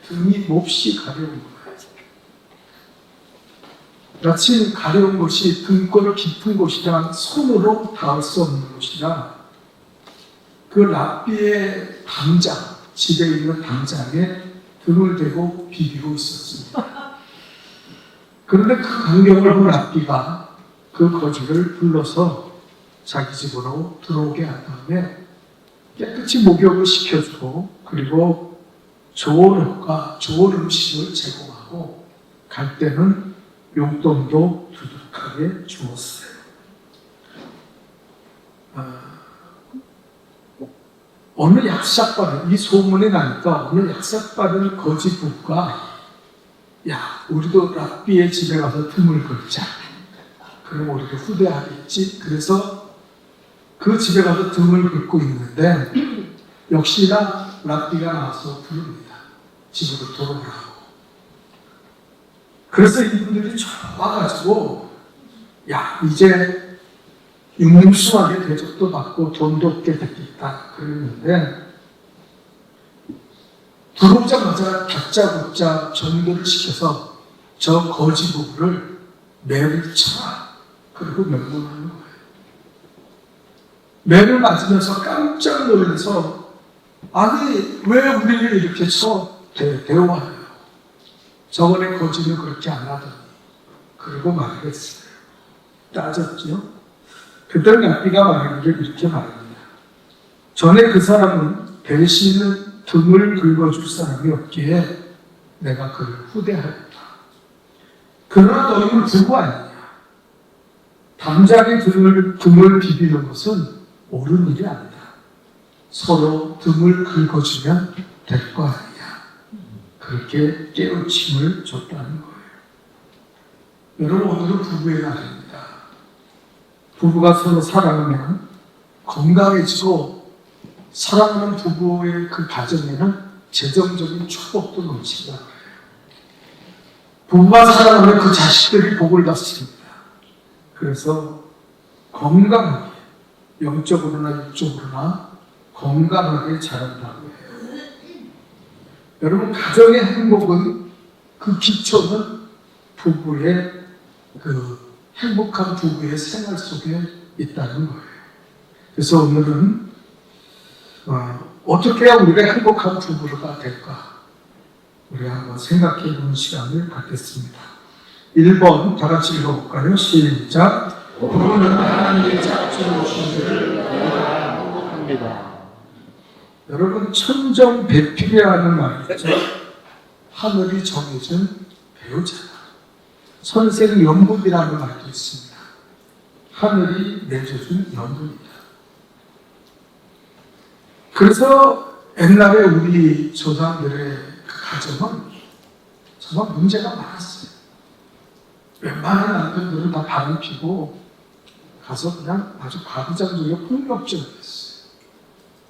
등이 몹시 가려운 거예요. 마침 가려운 곳이 등골 깊은 곳이라 손으로 닿을 수 없는 곳이라 그 랍비의 담장, 집에 있는 담장에 등을 대고 비비고 있었습니다. 그런데 그 광경을 본 랍비가 그 거지를 불러서 자기 집으로 들어오게 한 다음에 깨끗이 목욕을 시켜주고 그리고 좋은 옷과 좋은 음식을 제공하고 갈 때는 용돈도 두둑하게 주었어요. 어느 약삭받은, 이 소문이 나니까 어느 약삭받은 거지 부부가 야, 우리도 랍비의 집에 가서 틈을 긁자. 그럼 우리도 후대하겠지. 그래서 그 집에 가서 등을 긁고 있는데 역시나 랍비가 나와서 부릅니다. 집으로 돌아오라고. 그래서 이분들이 와가지고 야, 이제 융숭하게 대접도 받고 돈도 얻게 됐겠다 그랬는데 들어오자마자 다짜고짜 전도를 시켜서 저 거지 부부를 매를 쳐라. 그리고 명문하는 거예요. 매를 맞으면서 깜짝 놀라서 아니 왜 우리를 이렇게 쳐 대우하냐. 저번에 거지는 그렇게 안 하더니 그리고 말했어요. 따졌죠. 그때 랍비가 말하기를 이렇게 말합니다. 전에 그 사람은 대신은 등을 긁어줄 사람이 없기에 내가 그를 후대하였다. 그러나 너희는 부부 아니냐. 담장에 등을 비비는 것은 옳은 일이 아니다. 서로 등을 긁어주면 될 거 아니냐. 그렇게 깨우침을 줬다는 거예요. 여러분, 오늘은 부부의 날입니다. 부부가 서로 사랑하면 건강해지고 사랑하는 부부의 그 가정에는 재정적인 축복도 넘친다. 부부가 사랑하면 그 자식들이 복을 받습니다. 그래서 건강하게, 영적으로나 육적으로나 건강하게 자란다고 해요. 여러분, 가정의 행복은 그 기초는 부부의 그 행복한 부부의 생활 속에 있다는 거예요. 그래서 오늘은 어떻게 해야 우리가 행복한 부부가 될까? 우리 한번 생각해 보는 시간을 갖겠습니다. 1번 다 같이 읽어볼까요? 시작. 부부는 하나님의 작정을 오신 줄을 내가 행복합니다. 여러분, 천정배필이라는 말이 있죠. 하늘이 정해준 배우자. 선생연분이라는 말도 있습니다. 하늘이 맺어준 연분이다. 그래서 옛날에 우리 조상들의 그 가정은 정말 문제가 많았어요. 웬만한 남편들은 다 바람 피고 가서 그냥 아주 과부장적이고 폭력적이었어요.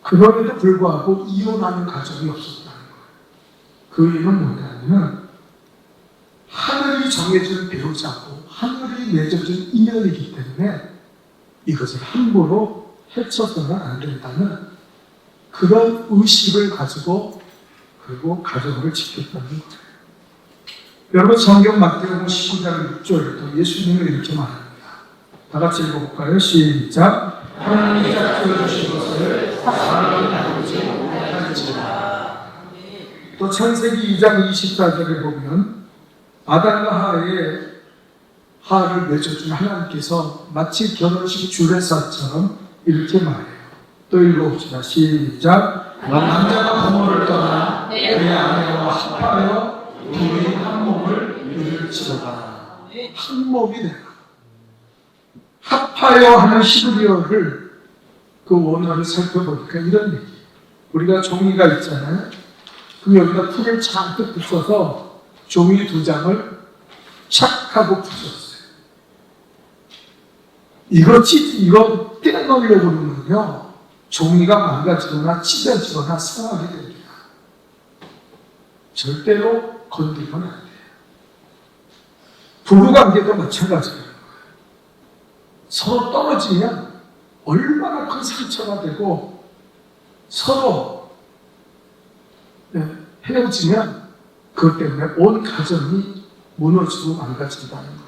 그럼에도 불구하고 이혼하는 가정이 없었다는 거예요. 그 이유는 뭐냐면 하늘이 정해준 배우자고 하늘이 맺어준 인연이기 때문에 이것을 함부로 해쳐서는 안 된다는 그런 의식을 가지고 그리고 가정을 지켰다는 거예요. 여러분, 성경 마태복음 19장 6절부터 예수님은 이렇게 말합니다. 다 같이 읽어볼까요? 시작. 하나님이 작정해 주신 것을 사람이 나누지 못할지라. 또 창세기 2장 24절에 보면 아담과 하와를 맺어준 하나님께서 마치 결혼식 주례사처럼 이렇게 말해요. 또 읽어봅시다. 시작. 남자가 부모를 떠나 내 아내와 합하여 둘이 한 몸을 이룰지어다. 한 몸이 되라. 합하여 하는 히브리어를 그 원어를 살펴보니까 이런 얘기. 우리가 종이가 있잖아요. 그럼 여기다 풀을 잔뜩 붙여서 종이 2장을 착 하고 붙였어요. 이거 떼어놓으려고 그러면요, 종이가 망가지거나 찢어지거나 상하게 됩니다. 절대로 건드리면 안 돼요. 부부관계도 마찬가지예요. 서로 떨어지면 얼마나 큰 상처가 되고 서로 헤어지면 그것 때문에 온 가정이 무너지고 망가진다는 거예요.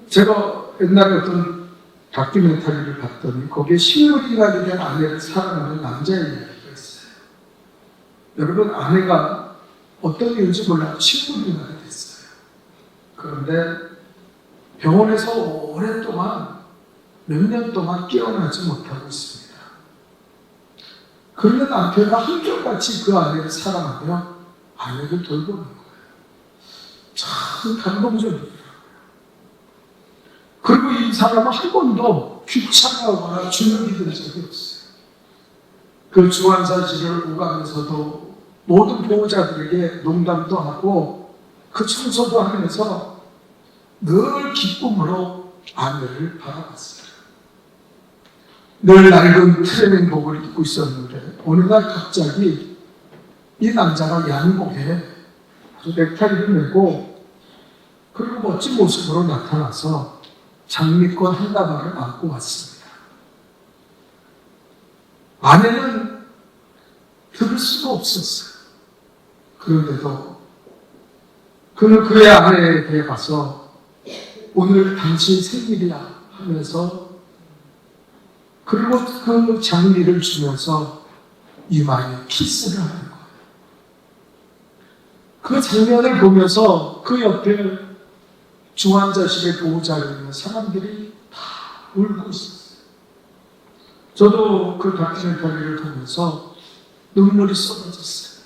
제가 옛날에 어떤 다큐멘터리를 봤더니 거기에 식물인간이 된 아내를 사랑하는 남자의 이야기가 있어요. 여러분, 아내가 어떤 이유인지 몰라도 식물인간이 됐어요. 그런데 병원에서 오랫동안 몇 년 동안 깨어나지 못하고 있습니다. 그런데 남편은 한결같이 그 아내를 사랑하며 아내를 돌보는 거예요. 참 감동적이더라고요. 그리고 이 사람은 한 번도 귀찮아하거나 주눅이 든 적이 없어요. 그 중환자실을 오가면서도 모든 보호자들에게 농담도 하고 그 청소도 하면서 늘 기쁨으로 아내를 바라봤어요. 늘 낡은 트레이닝복을 입고 있었는데 어느 날 갑자기 이 남자가 양복에 아주 넥타이를 메고 그리고 멋진 모습으로 나타나서 장미꽃 한 다발을 안고 왔습니다. 아내는 들을 수가 없었어요. 그런데도 그는 그의 아내에게 가서 오늘 당신 생일이야 하면서 그리고 그 장미를 주면서 이마에 키스를 하는 거예요. 그 장면을 보면서 그 옆에 중환자실의 보호자를 있는 사람들이 다 울고 있었어요. 저도 그 다큐멘터리를 보면서 눈물이 쏟아졌어요.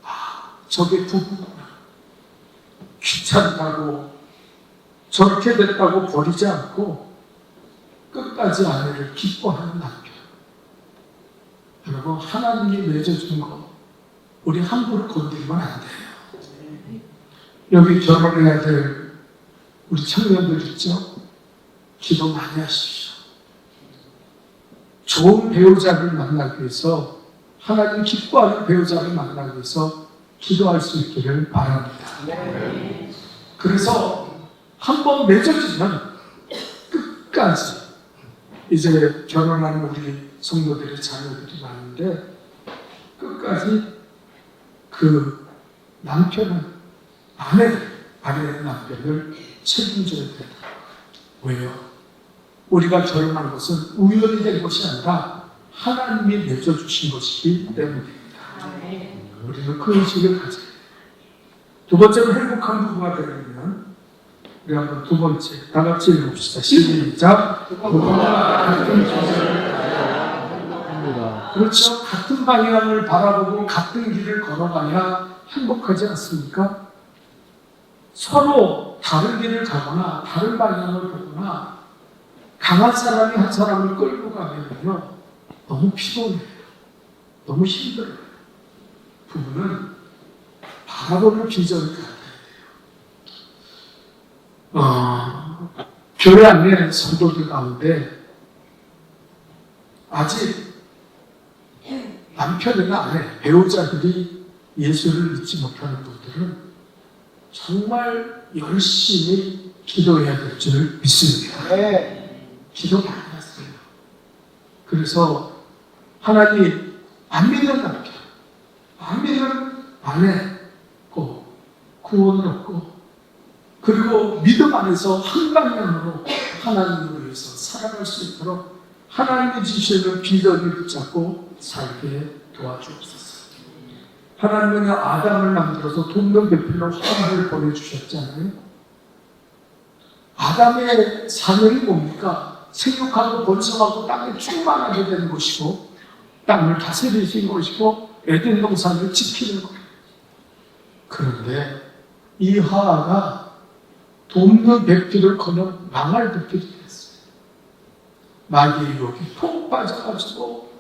아, 저게 부부구나. 귀찮다고 저렇게 됐다고 버리지 않고 끝까지 아내를 기뻐하는 남편. 여러분, 하나님이 맺어준 거 우리 함부로 건드리면 안 돼요. 여기 결혼해야 될 우리 청년들 있죠? 기도 많이 하십시오. 좋은 배우자를 만나기 위해서, 하나님 기뻐하는 배우자를 만나기 위해서 기도할 수 있기를 바랍니다. 그래서 한번 맺어지면 끝까지, 이제 결혼하는 우리 성도들의 자녀들이 많은데 끝까지 그 남편은 아내는 남편을 책임져야 된다. 왜요? 우리가 결혼한 것은 우연이 된 것이 아니라 하나님이 맺어주신 것이기 때문입니다. 우리는 그 의식을 가져야 돼요. 두 번째로 행복한 부부가 되려면 우리 한번 두 번째 다 같이 읽읍시다. 시작. 부부가 같은 기준을 가져야 행복합니다. 그렇죠. 같은 방향을 바라보고 같은 길을 걸어가야 행복하지 않습니까? 서로 다른 길을 가거나 다른 방향을 보거나 강한 사람이 한 사람을 끌고 가면요 너무 피곤해요. 너무 힘들어요. 부부는 바라보는 비전을 갖게 돼요. 교회 안에 성도들 가운데 아직 남편이나 아내, 배우자들이 예수를 믿지 못하는 분들은 정말 열심히 기도해야 될 줄 믿습니다. 기도 많이 하세요. 그래서 하나님 안 믿는 남편, 안 믿는 아내 구원을 얻고 그리고 믿음 안에서 한 방향으로 하나님을 위해서 살아갈 수 있도록 하나님이 주시는 비전을 붙잡고 살게 도와주옵소서. 하나님은 아담을 만들어서 돕는 배필로 화합을 보내주셨잖아요. 아담의 사명이 뭡니까? 생육하고 번성하고 땅에 충만하게 되는 것이고 땅을 다스리신 것이고 에덴 동산을 지키는 거예요. 그런데 이 하와가 돕는 배필을커녕 망할 배필이 됐어요. 마귀의 유혹에 푹 빠져가지고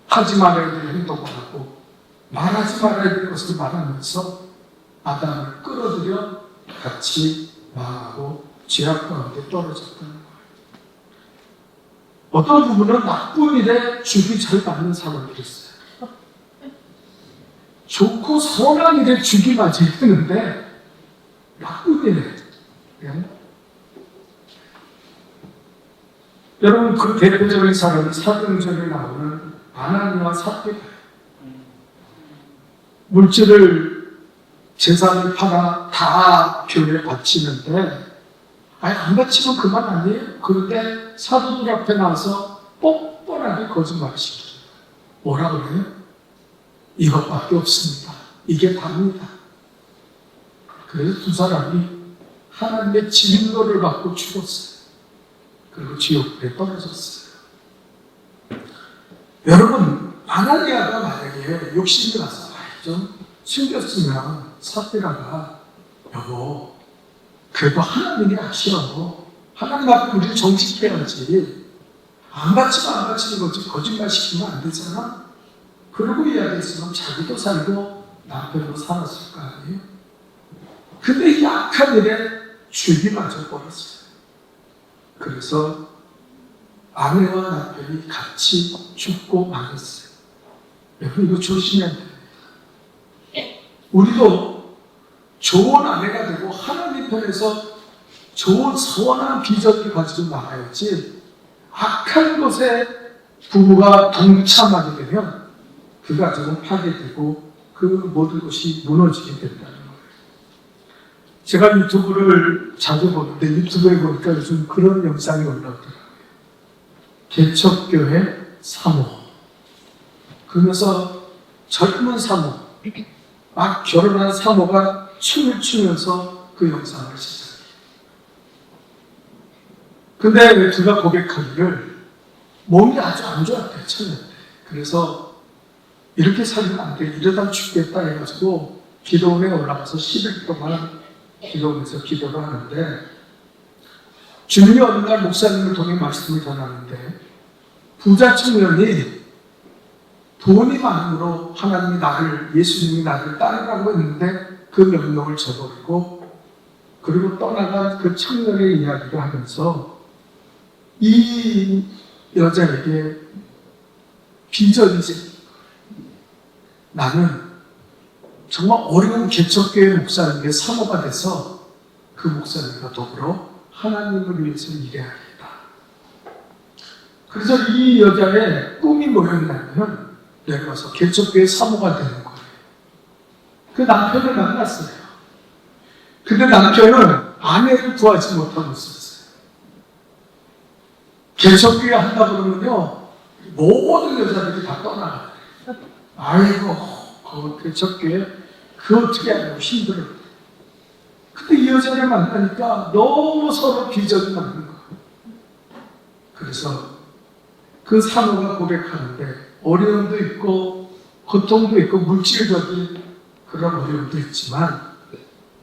하지 말아야 될 행동을 하고 말하지 말아야 될 것을 말하면서 아담을 끌어들여 같이 망하고 죄악 가운데 떨어졌다는 거예요. 어떤 부분은 나쁜 일에 죽이 잘 맞는 사람들이 있어요. 좋고 선한 일에 죽이 맞아야 되는데 나쁜 일에 여러분, 그 대표적인 사람이 사도행전에 나오는 아나니와 삽비라예요. 물질을 재산을 팔아 다 교회에 바치는데 아니 안 바치면 그만 아니에요? 그런데 사도들 앞에 나와서 뻔뻔하게 거짓말을 시켜요. 뭐라 그래요? 이것밖에 없습니다. 이게 답니다. 그래서 두 사람이 하나님의 진노를 받고 죽었어요. 그리고 지옥에 떨어졌어요. 여러분, 아나니아가 만약에 욕심이 나서 좀 숨겼으면 삽비라가 여보, 그래도 하나님이 아시라고 하나님 앞에 우리를 정직해야지. 안 바치는 거지 거짓말 시키면 안 되잖아. 그러고 이야기했으면 자기도 살고 남편도 살았을 거 아니에요. 근데 이 악한 일에 죽이 맞아 버렸어요. 그래서 아내와 남편이 같이 죽고 말았어요. 여러분 이거 조심해야 돼요. 우리도 좋은 아내가 되고 하나님 편에서 좋은 선한 비전을 가지고 나가야지 악한 것에 부부가 동참하게 되면 그 가정은 파괴되고 그 모든 것이 무너지게 된다는 거예요. 제가 유튜브를 자주 보는데 유튜브에 보니까 요즘 그런 영상이 올라오더라고요. 개척교회 사모. 그러면서 젊은 사모, 막 결혼한 사모가 춤을 추면서 그 영상을 시작해요. 근데 왜 그가 고백하기를 몸이 아주 안 좋았대요, 처음에. 그래서 이렇게 살면 안 돼. 이러다 죽겠다 해가지고 기도원에 올라가서 10일 동안 기도원에서 기도를 하는데 주님이 어느 날 목사님을 통해 말씀을 전하는데 부자 청년이 돈이 많음으로 하나님이 예수님이 나를 따르라고 했는데 그 명령을 저버리고 그리고 떠나간 그 청년의 이야기를 하면서 이 여자에게 비전이 생긴 거예요. 나는 정말 어려운 개척교회 목사님의 사모가 돼서 그 목사님과 더불어 하나님을 위해서 일해야겠다. 그래서 이 여자의 꿈이 뭐였냐면 내려와서 개척교회 사모가 되는 거예요. 그 남편을 만났어요. 근데 남편은 아내를 구하지 못하고 있었어요. 개척교회 한다 그러면요 모든 여자들이 다 떠나가요. 아이고 그 개척교회 그 어떻게 하냐고 힘들어요. 근데 이 여자를 만나니까 너무 서로 비전이 맞는 거예요. 그래서 그 사모가 고백하는데 어려움도 있고 고통도 있고 물질적인 그런 어려움도 있지만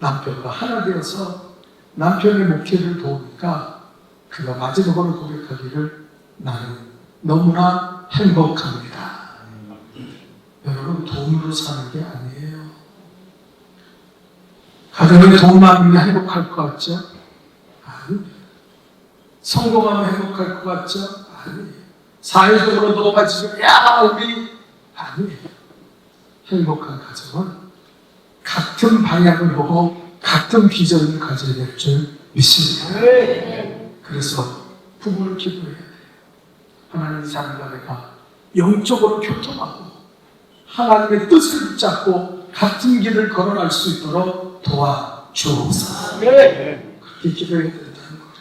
남편과 하나 되어서 남편의 목회를 도우니까 그가 마지막으로 고백하기를 나는 너무나 행복합니다. 여러분 돈으로 사는 게 아니에요. 가정에 돈 많으면 행복할 것 같죠? 아니에요. 성공하면 행복할 것 같죠? 아니에요. 사회적으로 높아지면 우리 아니에요. 행복한 가정은 같은 방향을 보고 같은 비전을 가져야 될 줄 믿습니다. 그래서 부부를 기도해야 돼요. 하나님 사랑과 내가 영적으로 교통하고 하나님의 뜻을 붙잡고 같은 길을 걸어갈 수 있도록 도와주옵소서. 그렇게 기도해야 된다는 거예요.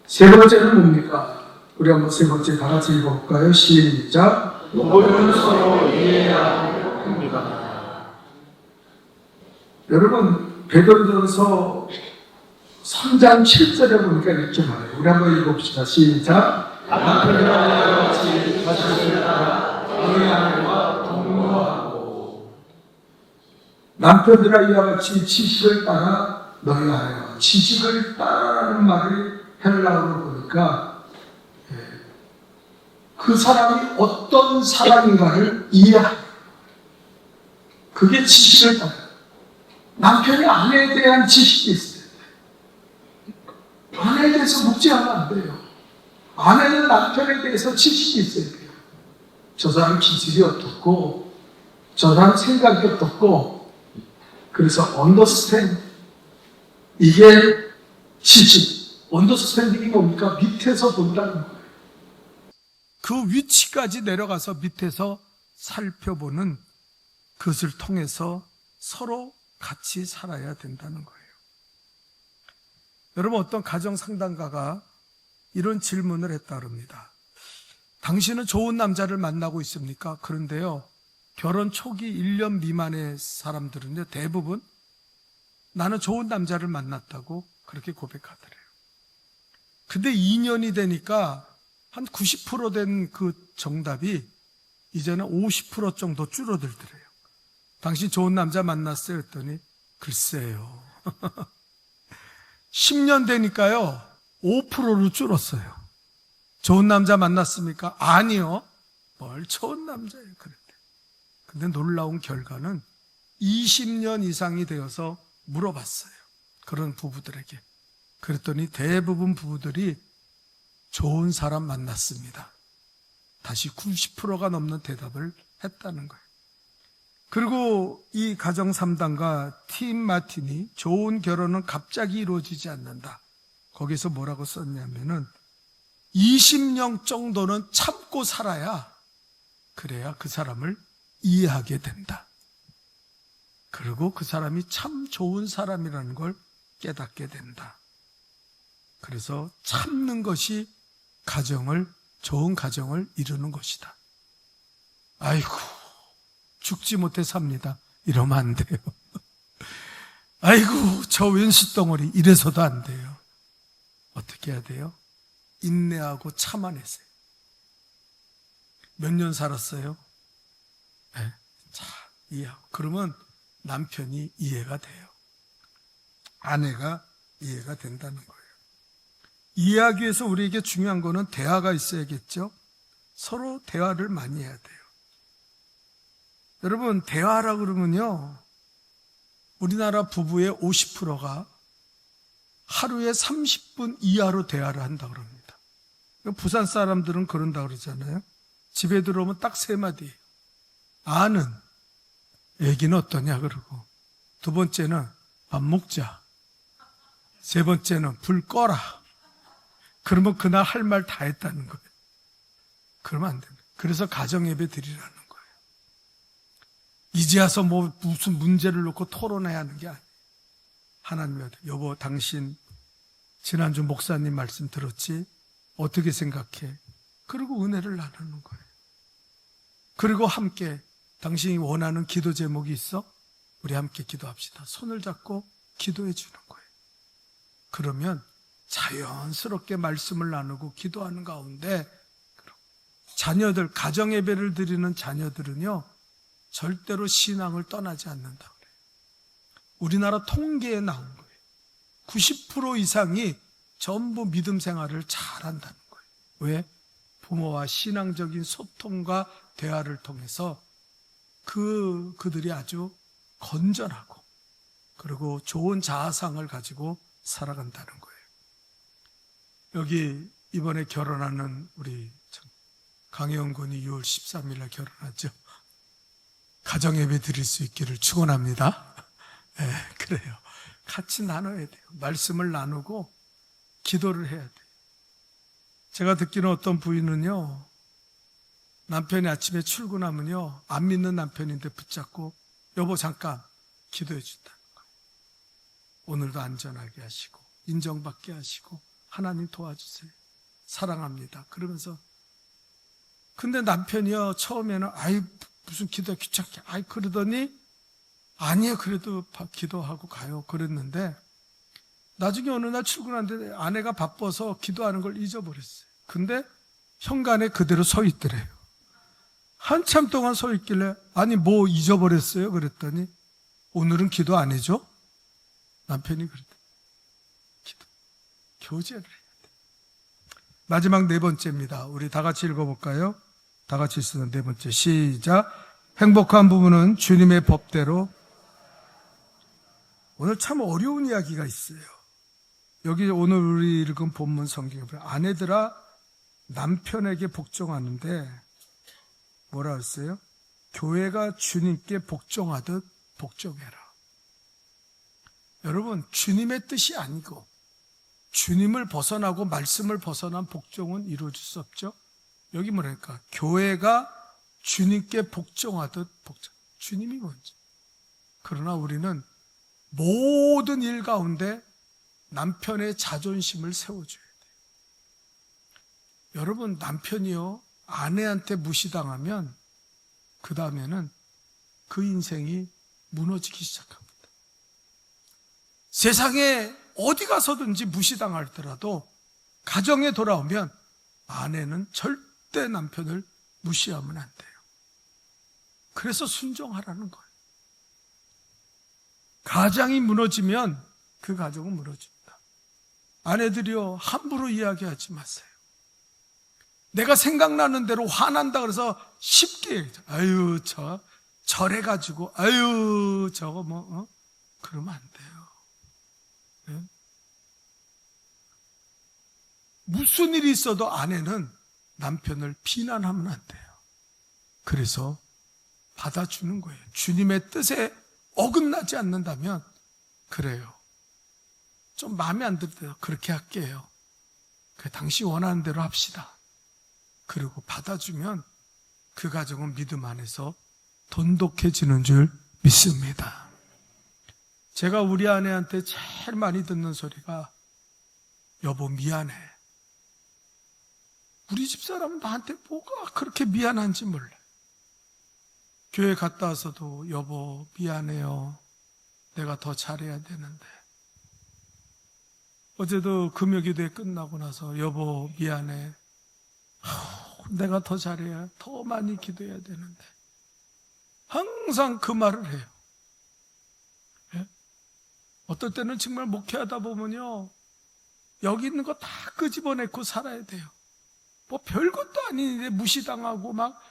세 번째는 뭡니까? 우리 한번 세 번째 다 같이 읽어볼까요? 시작. 모든 서로 이해해야 합니다. 여러분 베드로전서 3장 7절에 보니까 이렇게 말해요. 우리 한번 읽어봅시다. 시작. 남편이와 같이 자신을 따라 너희 아내와 동거하고. 남편들아 이와 같이 지식을 따라 너희 아내와 지식을 따라라는 말을 헬라어로 보니까 그 사람이 어떤 사람인가를 이해하는 그게 지식을 따라. 남편이 아내에 대한 지식이 있어요. 아내에 대해서 묻지 않으면 안 돼요. 아내는 남편에 대해서 지식이 있어야 돼요. 저 사람 기질이 어떻고 저 사람 생각이 어떻고 그래서 언더스탠드 이게 지식. 언더스탠딩이 뭡니까? 밑에서 본다는 거예요. 그 위치까지 내려가서 밑에서 살펴보는 그것을 통해서 서로 같이 살아야 된다는 거예요. 여러분, 어떤 가정 상담가가 이런 질문을 했다 그럽니다. 당신은 좋은 남자를 만나고 있습니까? 그런데요, 결혼 초기 1년 미만의 사람들은요, 대부분 나는 좋은 남자를 만났다고 그렇게 고백하더래요. 근데 2년이 되니까 한 90% 된 그 정답이 이제는 50% 정도 줄어들더래요. 당신 좋은 남자 만났어요? 했더니 글쎄요. 10년 되니까요 5%로 줄었어요. 좋은 남자 만났습니까? 아니요. 뭘 좋은 남자예요. 그랬대. 근데 놀라운 결과는 20년 이상이 되어서 물어봤어요. 그런 부부들에게. 그랬더니 대부분 부부들이 좋은 사람 만났습니다. 다시 90%가 넘는 대답을 했다는 거예요. 그리고 이 가정 3단과 팀 마틴이 좋은 결혼은 갑자기 이루어지지 않는다. 거기서 뭐라고 썼냐면은 20년 정도는 참고 살아야 그래야 그 사람을 이해하게 된다. 그리고 그 사람이 참 좋은 사람이라는 걸 깨닫게 된다. 그래서 참는 것이 좋은 가정을 이루는 것이다. 아이고, 죽지 못해 삽니다. 이러면 안 돼요. 아이고, 저 왼수덩어리 이래서도 안 돼요. 어떻게 해야 돼요? 인내하고 참아내세요. 몇 년 살았어요? 네. 자, 이해하고. 그러면 남편이 이해가 돼요. 아내가 이해가 된다는 거예요. 이해하기 위해서 우리에게 중요한 거는 대화가 있어야겠죠? 서로 대화를 많이 해야 돼요. 여러분, 대화라 그러면요, 우리나라 부부의 50%가 하루에 30분 이하로 대화를 한다고 그럽니다. 부산 사람들은 그런다고 그러잖아요. 집에 들어오면 딱 3마디. 아는, 애기는 어떠냐 그러고, 두 번째는 밥 먹자. 세 번째는 불 꺼라. 그러면 그날 할 말 다 했다는 거예요. 그러면 안 됩니다. 그래서 가정예배 드리라는 거예요. 이제 와서 뭐 무슨 문제를 놓고 토론해야 하는 게 아니에요. 하나님한테, 여보, 당신 지난주 목사님 말씀 들었지? 어떻게 생각해? 그리고 은혜를 나누는 거예요. 그리고 함께, 당신이 원하는 기도 제목이 있어? 우리 함께 기도합시다. 손을 잡고 기도해 주는 거예요. 그러면 자연스럽게 말씀을 나누고 기도하는 가운데 자녀들, 가정 예배를 드리는 자녀들은요, 절대로 신앙을 떠나지 않는다 그래요. 우리나라 통계에 나온 거예요. 90% 이상이 전부 믿음 생활을 잘한다는 거예요. 왜? 부모와 신앙적인 소통과 대화를 통해서 그들이 아주 건전하고 그리고 좋은 자아상을 가지고 살아간다는 거예요. 여기 이번에 결혼하는 우리 강혜원 군이 6월 13일 날 결혼하죠. 가정예배 드릴 수 있기를 축원합니다. 네, 그래요. 같이 나눠야 돼요. 말씀을 나누고 기도를 해야 돼요. 제가 듣기는 어떤 부인은요, 남편이 아침에 출근하면요, 안 믿는 남편인데 붙잡고 여보 잠깐 기도해 준다는 거예요. 오늘도 안전하게 하시고 인정받게 하시고 하나님 도와주세요. 사랑합니다. 그러면서 근데 남편이요, 처음에는 아이 무슨 기도 귀찮게 아이 그러더니 아니에요, 그래도 기도하고 가요 그랬는데 나중에 어느 날 출근하는데 아내가 바빠서 기도하는 걸 잊어버렸어요. 근데 현관에 그대로 서 있더래요. 한참 동안 서 있길래 아니 뭐 잊어버렸어요? 그랬더니 오늘은 기도 안 해줘? 남편이 그랬더니 기도, 교제를 해야 돼. 마지막 4번째입니다. 우리 다 같이 읽어볼까요? 다 같이 쓰는 4번째 시작. 행복한 부부는 주님의 법대로. 오늘 참 어려운 이야기가 있어요. 여기 오늘 우리 읽은 본문 성경에 보면 아내들아 남편에게 복종하는데 뭐라 했어요? 교회가 주님께 복종하듯 복종해라. 여러분, 주님의 뜻이 아니고 주님을 벗어나고 말씀을 벗어난 복종은 이루어질 수 없죠. 여기 뭐랄까, 교회가 주님께 복종하듯 복종. 주님이 먼저. 그러나 우리는 모든 일 가운데 남편의 자존심을 세워줘야 돼요. 여러분, 남편이요, 아내한테 무시당하면 그 다음에는 그 인생이 무너지기 시작합니다. 세상에 어디 가서든지 무시당할더라도 가정에 돌아오면 아내는 절대 남편을 무시하면 안 돼요. 그래서 순종하라는 거예요. 가정이 무너지면 그 가정은 무너집니다. 아내들이요, 함부로 이야기하지 마세요. 내가 생각나는 대로 화난다 그래서 쉽게 아유 저래가지고 아유 저거 그러면 안 돼요. 네? 무슨 일이 있어도 아내는 남편을 비난하면 안 돼요. 그래서 받아주는 거예요. 주님의 뜻에 어긋나지 않는다면 그래요. 좀 마음에 안 들 때 그렇게 할게요. 당신 원하는 대로 합시다. 그리고 받아주면 그 가정은 믿음 안에서 돈독해지는 줄 믿습니다. 제가 우리 아내한테 제일 많이 듣는 소리가 여보 미안해. 우리 집사람은 나한테 뭐가 그렇게 미안한지 몰라. 교회 갔다 와서도 여보 미안해요. 내가 더 잘해야 되는데. 어제도 금요기도회 끝나고 나서 여보 미안해. 내가 더 잘해야 더 많이 기도해야 되는데. 항상 그 말을 해요. 예? 어떨 때는 정말 목회하다 보면요, 여기 있는 거 다 끄집어내고 살아야 돼요. 뭐 별것도 아닌데 무시당하고 막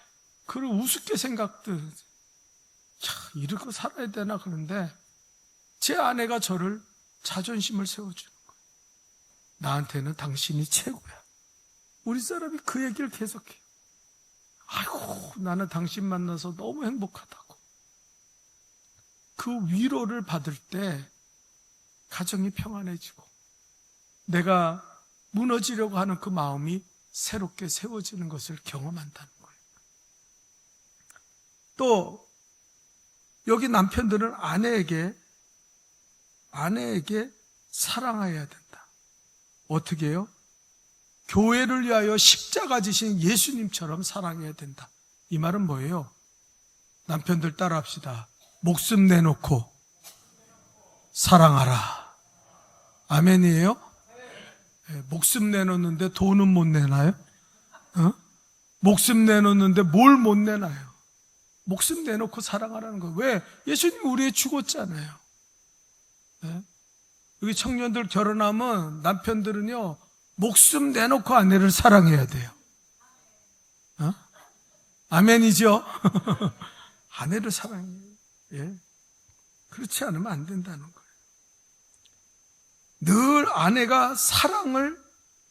그런 우습게 생각들. 이러고 살아야 되나 그런데 제 아내가 저를 자존심을 세워주는 거예요. 나한테는 당신이 최고야. 우리 사람이 그 얘기를 계속해요. 아이고 나는 당신 만나서 너무 행복하다고. 그 위로를 받을 때 가정이 평안해지고 내가 무너지려고 하는 그 마음이 새롭게 세워지는 것을 경험한다는 거예요. 또 여기 남편들은 아내에게 사랑해야 된다. 어떻게 해요? 교회를 위하여 십자가 지신 예수님처럼 사랑해야 된다. 이 말은 뭐예요? 남편들 따라합시다. 목숨 내놓고 사랑하라. 아멘이에요? 네, 목숨 내놓는데 돈은 못 내나요? 목숨 내놓는데 뭘 못 내나요? 목숨 내놓고 사랑하라는 거예요. 왜? 예수님이 우리에 죽었잖아요. 네? 여기 청년들 결혼하면 남편들은요, 목숨 내놓고 아내를 사랑해야 돼요. 아멘이죠? 아내를 사랑해요. 예. 그렇지 않으면 안 된다는 거예요. 늘 아내가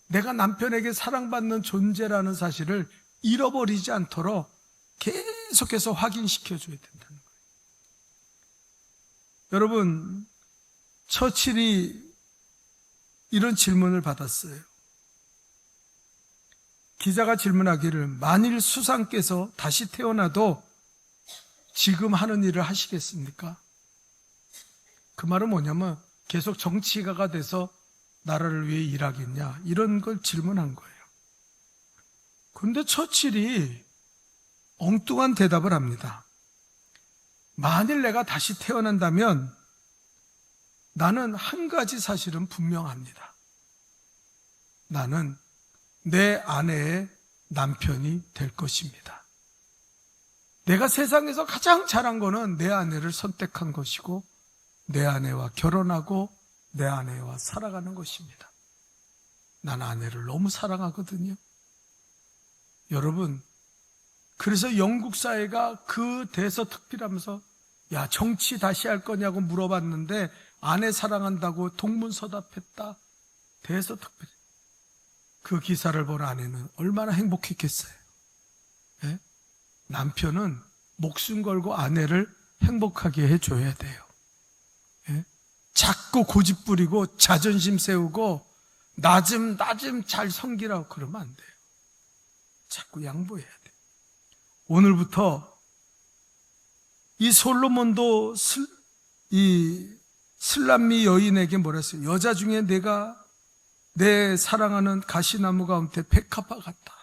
내가 남편에게 사랑받는 존재라는 사실을 잃어버리지 않도록 계속해서 확인시켜줘야 된다는 거예요. 여러분, 처칠이 이런 질문을 받았어요. 기자가 질문하기를 만일 수상께서 다시 태어나도 지금 하는 일을 하시겠습니까? 그 말은 뭐냐면 계속 정치가가 돼서 나라를 위해 일하겠냐 이런 걸 질문한 거예요. 그런데 처칠이 엉뚱한 대답을 합니다. 만일 내가 다시 태어난다면 나는 한 가지 사실은 분명합니다. 나는 내 아내의 남편이 될 것입니다. 내가 세상에서 가장 잘한 거는 내 아내를 선택한 것이고 내 아내와 결혼하고 내 아내와 살아가는 것입니다. 난 아내를 너무 사랑하거든요. 여러분, 그래서 영국 사회가 그 대서특필하면서 야 정치 다시 할 거냐고 물어봤는데 아내 사랑한다고 동문서답했다. 대서특필. 그 기사를 본 아내는 얼마나 행복했겠어요. 예? 남편은 목숨 걸고 아내를 행복하게 해줘야 돼요. 예? 자꾸 고집 부리고 자존심 세우고 나 좀 잘 섬기라고 그러면 안 돼요. 자꾸 양보해야 돼요. 오늘부터 이 솔로몬도 이 슬람미 여인에게 뭐라 했어요? 여자 중에 내가 내 사랑하는 가시나무 가운데 백합화 같다.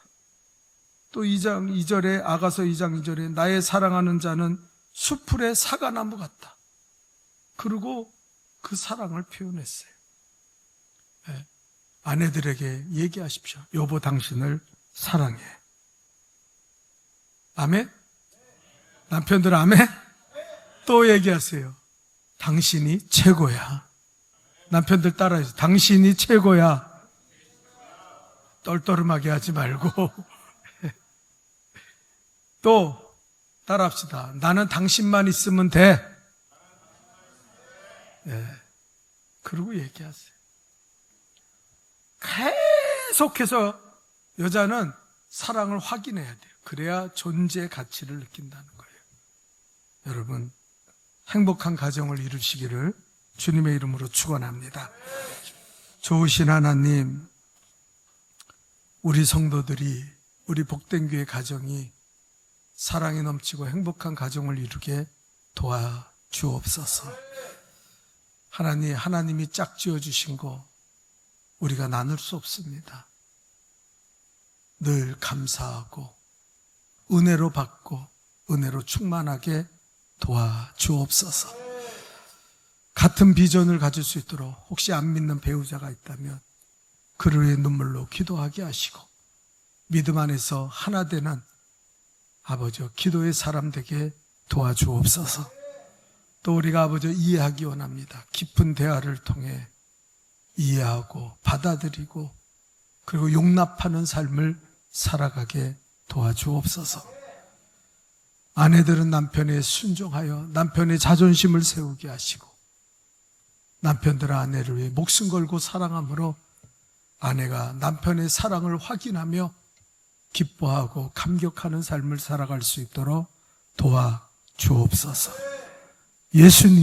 또 2장 2절에 아가서 2장 2절에 나의 사랑하는 자는 수풀의 사과나무 같다. 그리고 그 사랑을 표현했어요. 네. 아내들에게 얘기하십시오. 여보 당신을 사랑해. 아멘? 남편들 아멘? 또 얘기하세요. 당신이 최고야. 남편들 따라해주세요. 당신이 최고야. 떨떠름하게 하지 말고. 또 따라합시다. 나는 당신만 있으면 돼. 네. 그러고 얘기하세요. 계속해서 여자는 사랑을 확인해야 돼요. 그래야 존재의 가치를 느낀다는 거예요. 여러분, 행복한 가정을 이루시기를 주님의 이름으로 축원합니다. 좋으신 하나님, 우리 성도들이, 우리 복된 교회 가정이 사랑이 넘치고 행복한 가정을 이루게 도와주옵소서. 하나님이 짝지어 주신 거 우리가 나눌 수 없습니다. 늘 감사하고 은혜로 받고 은혜로 충만하게 도와주옵소서. 같은 비전을 가질 수 있도록 혹시 안 믿는 배우자가 있다면 그를 위해 눈물로 기도하게 하시고 믿음 안에서 하나 되는 아버지 기도의 사람 되게 도와주옵소서. 또 우리가 아버지 이해하기 원합니다. 깊은 대화를 통해 이해하고 받아들이고 그리고 용납하는 삶을 살아가게 도와주옵소서. 아내들은 남편에 순종하여 남편의 자존심을 세우게 하시고 남편들은 아내를 위해 목숨 걸고 사랑함으로 아내가 남편의 사랑을 확인하며 기뻐하고 감격하는 삶을 살아갈 수 있도록 도와주옵소서. 예수님